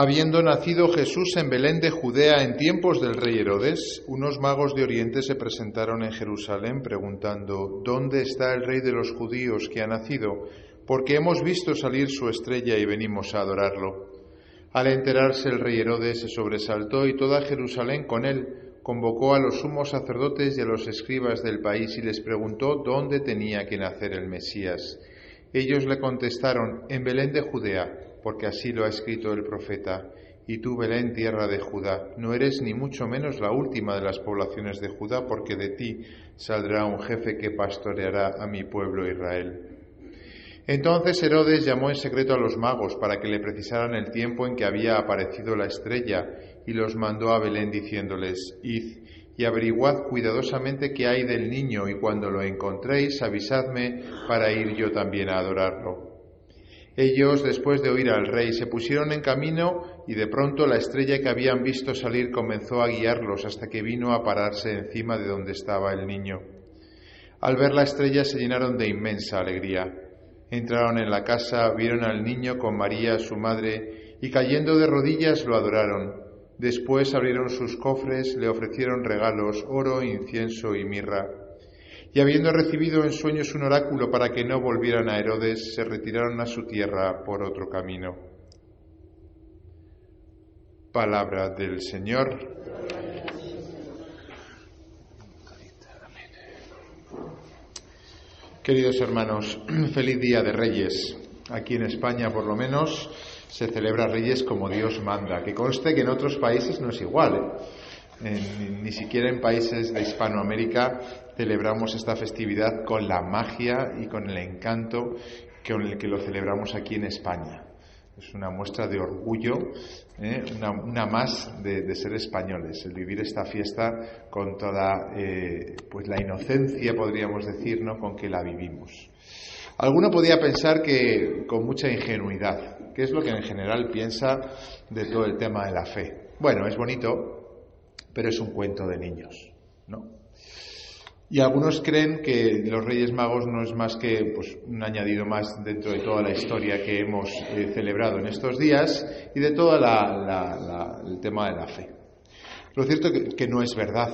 Habiendo nacido Jesús en Belén de Judea en tiempos del rey Herodes, unos magos de Oriente se presentaron en Jerusalén preguntando: ¿Dónde está el rey de los judíos que ha nacido? Porque hemos visto salir su estrella y venimos a adorarlo. Al enterarse el rey Herodes se sobresaltó y toda Jerusalén con él. Convocó a los sumos sacerdotes y a los escribas del país y les preguntó dónde tenía que nacer el Mesías. Ellos le contestaron: en Belén de Judea, porque así lo ha escrito el profeta. Y tú, Belén, tierra de Judá, no eres ni mucho menos la última de las poblaciones de Judá, porque de ti saldrá un jefe que pastoreará a mi pueblo Israel. Entonces Herodes llamó en secreto a los magos para que le precisaran el tiempo en que había aparecido la estrella, y los mandó a Belén diciéndoles: Id y averiguad cuidadosamente qué hay del niño, y cuando lo encontréis avisadme para ir yo también a adorarlo. Ellos, después de oír al rey, se pusieron en camino, y de pronto la estrella que habían visto salir comenzó a guiarlos hasta que vino a pararse encima de donde estaba el niño. Al ver la estrella se llenaron de inmensa alegría. Entraron en la casa, vieron al niño con María, su madre, y cayendo de rodillas lo adoraron. Después abrieron sus cofres, le ofrecieron regalos, oro, incienso y mirra. Y habiendo recibido en sueños un oráculo para que no volvieran a Herodes, se retiraron a su tierra por otro camino. Palabra del Señor. Queridos hermanos, feliz día de Reyes. Aquí en España, por lo menos, se celebra Reyes como Dios manda. Que conste que en otros países no es igual, ni siquiera en países de Hispanoamérica celebramos esta festividad con la magia y con el encanto con el que lo celebramos aquí en España. Es una muestra de orgullo, una más de ser españoles, el vivir esta fiesta con toda pues la inocencia, podríamos decir, ¿no?, con que la vivimos. Alguno podría pensar que con mucha ingenuidad, que es lo que en general piensa de todo el tema de la fe. Bueno, es bonito, pero es un cuento de niños, ¿no? Y algunos creen que los Reyes Magos no es más que pues, un añadido más dentro de toda la historia que hemos celebrado en estos días y de todo el tema de la fe. Lo cierto es que no es verdad.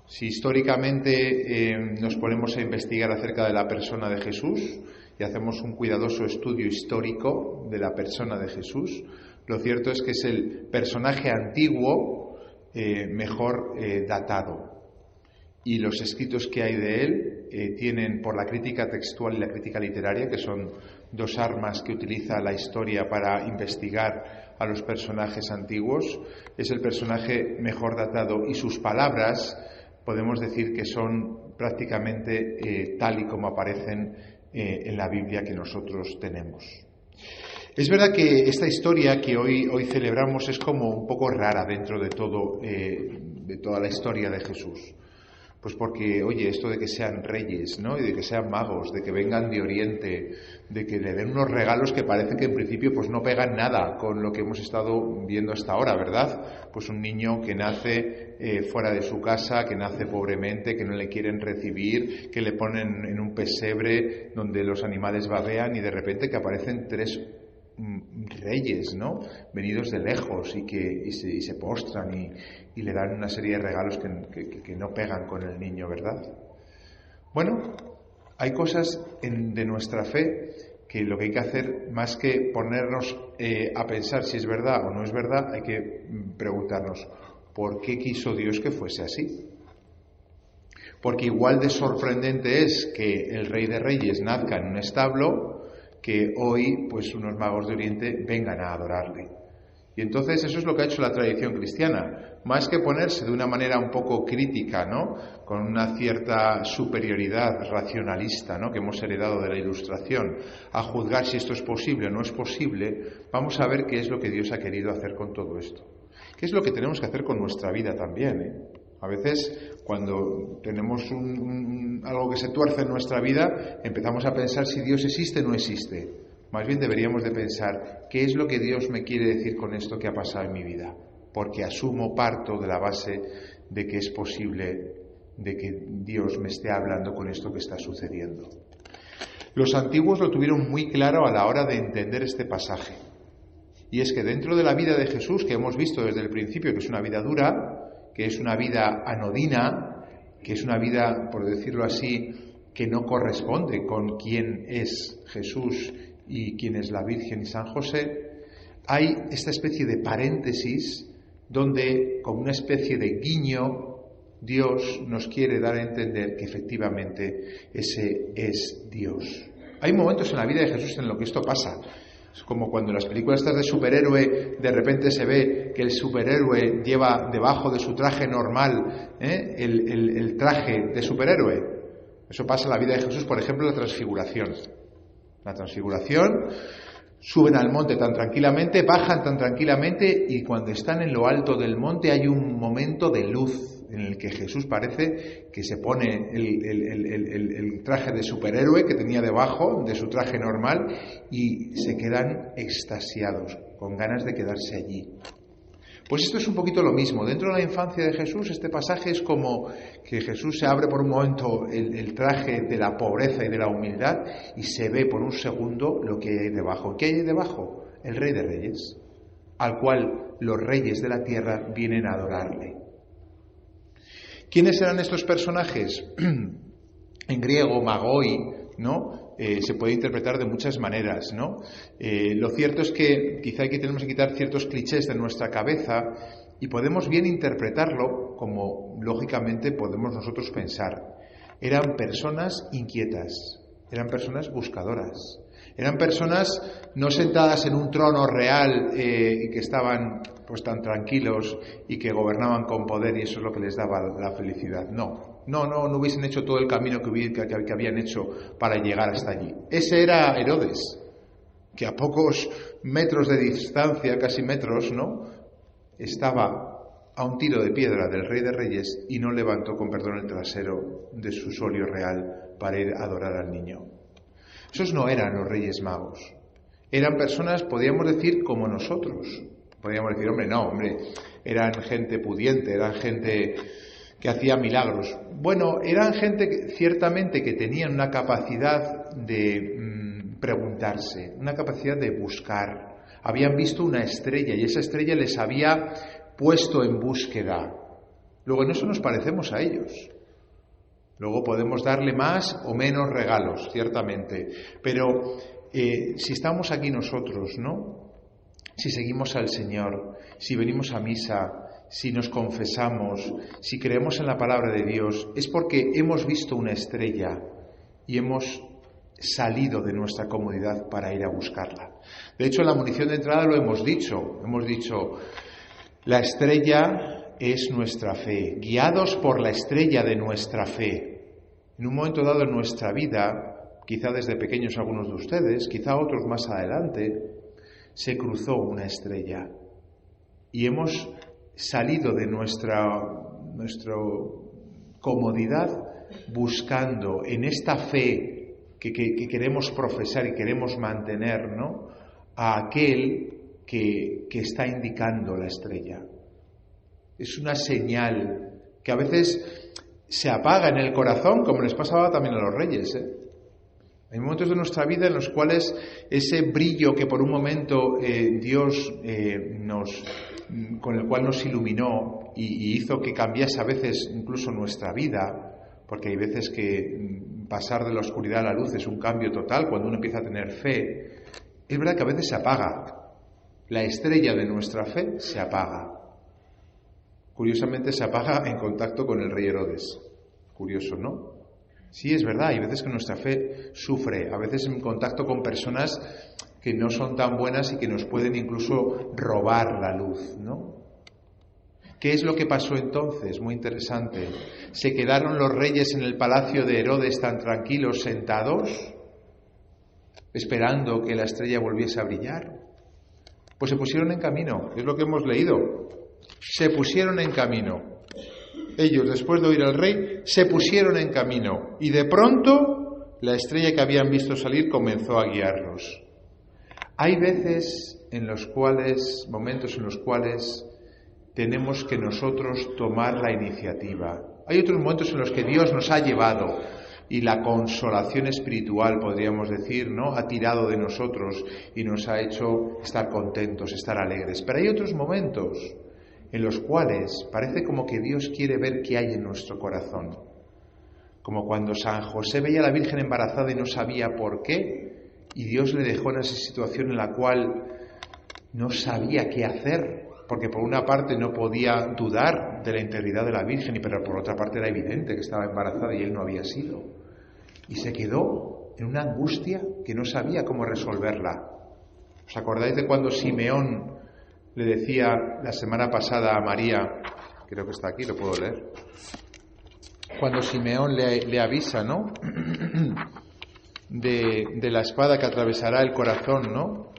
Si históricamente nos ponemos a investigar acerca de la persona de Jesús y hacemos un cuidadoso estudio histórico de la persona de Jesús, lo cierto es que es el personaje antiguo mejor datado. Y los escritos que hay de él tienen, por la crítica textual y la crítica literaria, que son dos armas que utiliza la historia para investigar a los personajes antiguos, es el personaje mejor datado y sus palabras podemos decir que son prácticamente tal y como aparecen en la Biblia que nosotros tenemos. Es verdad que esta historia que hoy celebramos es como un poco rara dentro de toda la historia de Jesús. Pues porque, oye, esto de que sean reyes, ¿no?, y de que sean magos, de que vengan de Oriente, de que le den unos regalos que parece que en principio pues no pegan nada con lo que hemos estado viendo hasta ahora, ¿verdad? Pues un niño que nace fuera de su casa, que nace pobremente, que no le quieren recibir, que le ponen en un pesebre donde los animales babean y de repente que aparecen tres reyes, ¿no?, venidos de lejos y se postran y le dan una serie de regalos que no pegan con el niño, ¿verdad? Bueno, hay cosas de nuestra fe que lo que hay que hacer, más que ponernos a pensar si es verdad o no es verdad, hay que preguntarnos ¿por qué quiso Dios que fuese así? Porque igual de sorprendente es que el Rey de Reyes nazca en un establo que hoy pues unos magos de Oriente vengan a adorarle. Y entonces eso es lo que ha hecho la tradición cristiana, más que ponerse de una manera un poco crítica, ¿no?, con una cierta superioridad racionalista, ¿no?, que hemos heredado de la Ilustración, a juzgar si esto es posible o no es posible. Vamos a ver qué es lo que Dios ha querido hacer con todo esto. ¿Qué es lo que tenemos que hacer con nuestra vida también, A veces, cuando tenemos algo que se tuerce en nuestra vida, empezamos a pensar si Dios existe o no existe. Más bien deberíamos de pensar, ¿qué es lo que Dios me quiere decir con esto que ha pasado en mi vida? Porque parto de la base de que es posible de que Dios me esté hablando con esto que está sucediendo. Los antiguos lo tuvieron muy claro a la hora de entender este pasaje. Y es que dentro de la vida de Jesús, que hemos visto desde el principio que es una vida dura, que es una vida anodina, que es una vida, por decirlo así, que no corresponde con quién es Jesús y quién es la Virgen y San José, hay esta especie de paréntesis donde, como una especie de guiño, Dios nos quiere dar a entender que efectivamente ese es Dios. Hay momentos en la vida de Jesús en los que esto pasa. Es como cuando en las películas estas de superhéroe de repente se ve que el superhéroe lleva debajo de su traje normal el traje de superhéroe. Eso pasa en la vida de Jesús, por ejemplo, en la transfiguración. La transfiguración, suben al monte tan tranquilamente, bajan tan tranquilamente y cuando están en lo alto del monte hay un momento de luz en el que Jesús parece que se pone el traje de superhéroe que tenía debajo de su traje normal y se quedan extasiados, con ganas de quedarse allí. Pues esto es un poquito lo mismo. Dentro de la infancia de Jesús, este pasaje es como que Jesús se abre por un momento el traje de la pobreza y de la humildad y se ve por un segundo lo que hay debajo. ¿Qué hay debajo? El Rey de Reyes, al cual los reyes de la tierra vienen a adorarle. ¿Quiénes eran estos personajes? En griego, magoi, ¿no? Se puede interpretar de muchas maneras, ¿no? Lo cierto es que quizá aquí tenemos que quitar ciertos clichés de nuestra cabeza y podemos bien interpretarlo como lógicamente podemos nosotros pensar. Eran personas inquietas, eran personas buscadoras, eran personas no sentadas en un trono real y que estaban pues tan tranquilos y que gobernaban con poder y eso es lo que les daba la felicidad. No hubiesen hecho todo el camino que habían hecho para llegar hasta allí. Ese era Herodes, que a pocos metros de distancia, casi metros, ¿no?, estaba a un tiro de piedra del Rey de Reyes y no levantó, con perdón, el trasero de su solio real para ir a adorar al niño. Esos no eran los Reyes Magos. Eran personas, podríamos decir, como nosotros. Podríamos decir, eran gente pudiente, eran gente que hacía milagros. Bueno, eran gente ciertamente que tenían una capacidad de preguntarse, una capacidad de buscar. Habían visto una estrella y esa estrella les había puesto en búsqueda. Luego en eso nos parecemos a ellos. Luego podemos darle más o menos regalos, ciertamente. Pero si estamos aquí nosotros, ¿no?, si seguimos al Señor, si venimos a misa, si nos confesamos, si creemos en la palabra de Dios, es porque hemos visto una estrella y hemos salido de nuestra comodidad para ir a buscarla. De hecho, en la munición de entrada lo hemos dicho, la estrella es nuestra fe, guiados por la estrella de nuestra fe. En un momento dado en nuestra vida, quizá desde pequeños algunos de ustedes, quizá otros más adelante, se cruzó una estrella y hemos salido de nuestra comodidad buscando en esta fe que queremos profesar y queremos mantener, ¿no?, a aquel que está indicando la estrella. Es una señal que a veces se apaga en el corazón, como les pasaba también a los reyes, Hay momentos de nuestra vida en los cuales ese brillo que por un momento Dios con el cual nos iluminó y hizo que cambiase a veces incluso nuestra vida, porque hay veces que pasar de la oscuridad a la luz es un cambio total cuando uno empieza a tener fe, es verdad que a veces se apaga. La estrella de nuestra fe se apaga. Curiosamente se apaga en contacto con el rey Herodes. Curioso, ¿no? Sí, es verdad, hay veces que nuestra fe sufre, a veces en contacto con personas que no son tan buenas y que nos pueden incluso robar la luz, ¿no? ¿Qué es lo que pasó entonces? Muy interesante. ¿Se quedaron los reyes en el palacio de Herodes tan tranquilos, sentados, esperando que la estrella volviese a brillar? Pues se pusieron en camino, es lo que hemos leído. Se pusieron en camino. Ellos, después de oír al rey, se pusieron en camino y de pronto la estrella que habían visto salir comenzó a guiarlos. Hay veces momentos en los cuales tenemos que nosotros tomar la iniciativa. Hay otros momentos en los que Dios nos ha llevado, y la consolación espiritual, podríamos decir, ¿no? Ha tirado de nosotros y nos ha hecho estar contentos, estar alegres. Pero hay otros momentos en los cuales parece como que Dios quiere ver qué hay en nuestro corazón. Como cuando San José veía a la Virgen embarazada y no sabía por qué, y Dios le dejó en esa situación en la cual no sabía qué hacer, porque por una parte no podía dudar de la integridad de la Virgen, pero por otra parte era evidente que estaba embarazada y él no había sido. Y se quedó en una angustia que no sabía cómo resolverla. ¿Os acordáis de cuando Simeón le decía la semana pasada a María, creo que está aquí, lo puedo leer, cuando Simeón le avisa, ¿no? de la espada que atravesará el corazón, ¿no?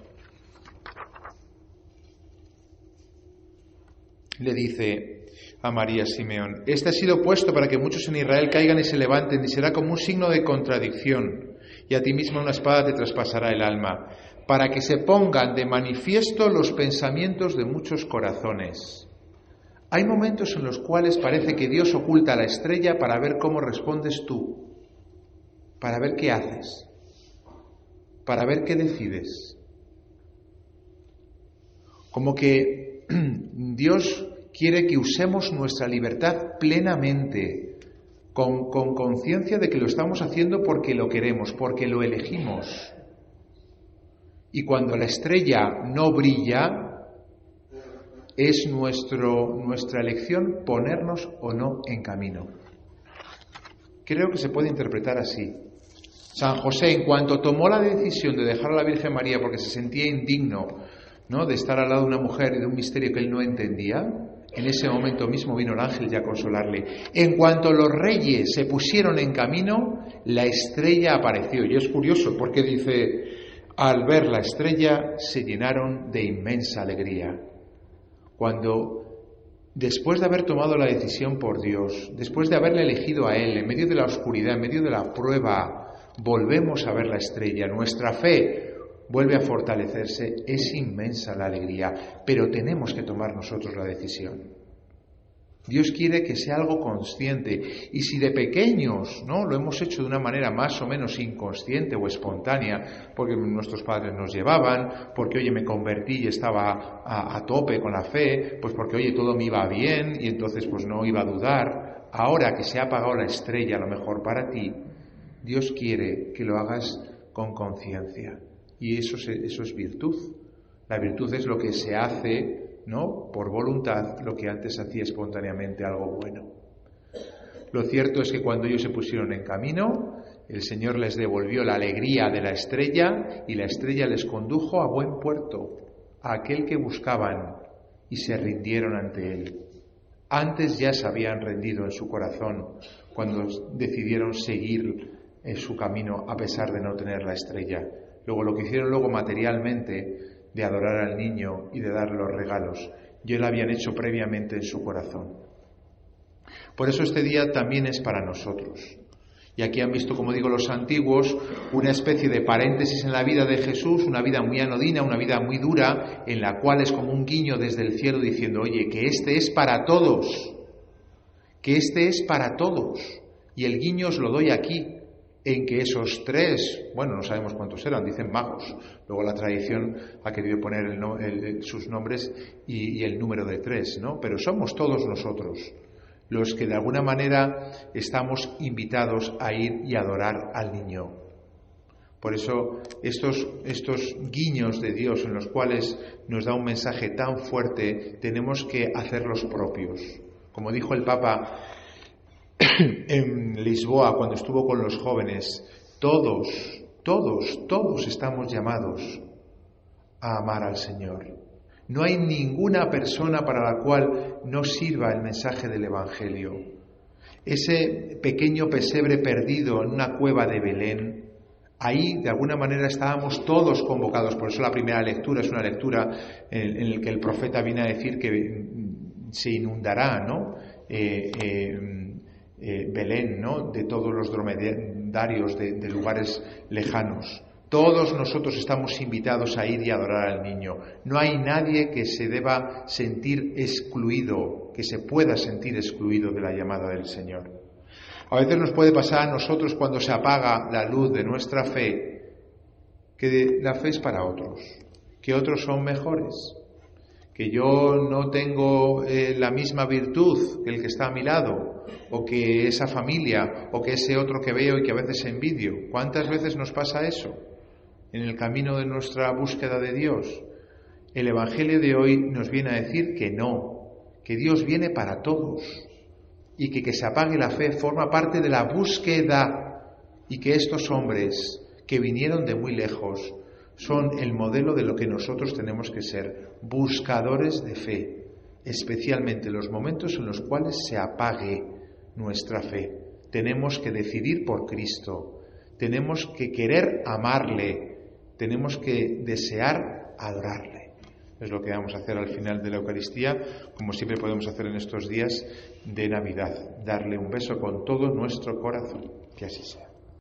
Le dice a María Simeón: este ha sido puesto para que muchos en Israel caigan y se levanten, y será como un signo de contradicción, y a ti mismo una espada te traspasará el alma, para que se pongan de manifiesto los pensamientos de muchos corazones. Hay momentos en los cuales parece que Dios oculta la estrella para ver cómo respondes tú, para ver qué haces, para ver qué decides. Como que Dios quiere que usemos nuestra libertad plenamente, con conciencia de que lo estamos haciendo porque lo queremos, porque lo elegimos. Y cuando la estrella no brilla, es nuestra elección ponernos o no en camino. Creo que se puede interpretar así. San José, en cuanto tomó la decisión de dejar a la Virgen María porque se sentía indigno, ¿no?, de estar al lado de una mujer y de un misterio que él no entendía, en ese momento mismo vino el ángel ya a consolarle. En cuanto los reyes se pusieron en camino, la estrella apareció. Y es curioso porque dice: al ver la estrella se llenaron de inmensa alegría. Cuando, después de haber tomado la decisión por Dios, después de haberle elegido a Él, en medio de la oscuridad, en medio de la prueba, volvemos a ver la estrella, nuestra fe vuelve a fortalecerse, es inmensa la alegría, pero tenemos que tomar nosotros la decisión. Dios quiere que sea algo consciente, y si de pequeños, ¿no?, lo hemos hecho de una manera más o menos inconsciente o espontánea, porque nuestros padres nos llevaban, porque oye, me convertí y estaba a tope con la fe, pues porque oye, todo me iba bien y entonces pues no iba a dudar. Ahora que se ha apagado la estrella, a lo mejor para ti, Dios quiere que lo hagas con conciencia, y eso es virtud. La virtud es lo que se hace, ¿no?, por voluntad, lo que antes hacía espontáneamente algo bueno. Lo cierto es que cuando ellos se pusieron en camino, el Señor les devolvió la alegría de la estrella, y la estrella les condujo a buen puerto, a aquel que buscaban, y se rindieron ante Él. Antes ya se habían rendido en su corazón cuando decidieron seguir en su camino a pesar de no tener la estrella. Luego lo que hicieron luego materialmente, de adorar al niño y de dar los regalos, ya lo habían hecho previamente en su corazón. Por eso este día también es para nosotros. Y aquí han visto, como digo, los antiguos, una especie de paréntesis en la vida de Jesús, una vida muy anodina, una vida muy dura, en la cual es como un guiño desde el cielo diciendo: oye, que este es para todos, que este es para todos. Y el guiño os lo doy aquí, en que esos tres, bueno, no sabemos cuántos eran, dicen magos. Luego la tradición ha querido poner sus nombres y el número de 3, ¿no? Pero somos todos nosotros los que de alguna manera estamos invitados a ir y adorar al niño. Por eso estos guiños de Dios en los cuales nos da un mensaje tan fuerte, tenemos que hacerlos propios. Como dijo el Papa en Lisboa cuando estuvo con los jóvenes, todos estamos llamados a amar al Señor. No hay ninguna persona para la cual no sirva el mensaje del Evangelio. Ese pequeño pesebre perdido en una cueva de Belén, ahí de alguna manera estábamos todos convocados. Por eso la primera lectura es una lectura en la que el profeta viene a decir que se inundará, ¿no?, Belén, ¿no?, de todos los dromedarios de lugares lejanos. Todos nosotros estamos invitados a ir y adorar al niño. No hay nadie que se deba sentir excluido, que se pueda sentir excluido de la llamada del Señor. A veces nos puede pasar a nosotros cuando se apaga la luz de nuestra fe, que la fe es para otros, que otros son mejores, que yo no tengo la misma virtud que el que está a mi lado, o que esa familia, o que ese otro que veo y que a veces envidio. ¿Cuántas veces nos pasa eso en el camino de nuestra búsqueda de Dios? El Evangelio de hoy nos viene a decir que no, que Dios viene para todos y que se apague la fe forma parte de la búsqueda, y que estos hombres que vinieron de muy lejos son el modelo de lo que nosotros tenemos que ser, buscadores de fe, especialmente en los momentos en los cuales se apague nuestra fe. Tenemos que decidir por Cristo, tenemos que querer amarle, tenemos que desear adorarle. Es lo que vamos a hacer al final de la Eucaristía, como siempre podemos hacer en estos días de Navidad, darle un beso con todo nuestro corazón. Que así sea.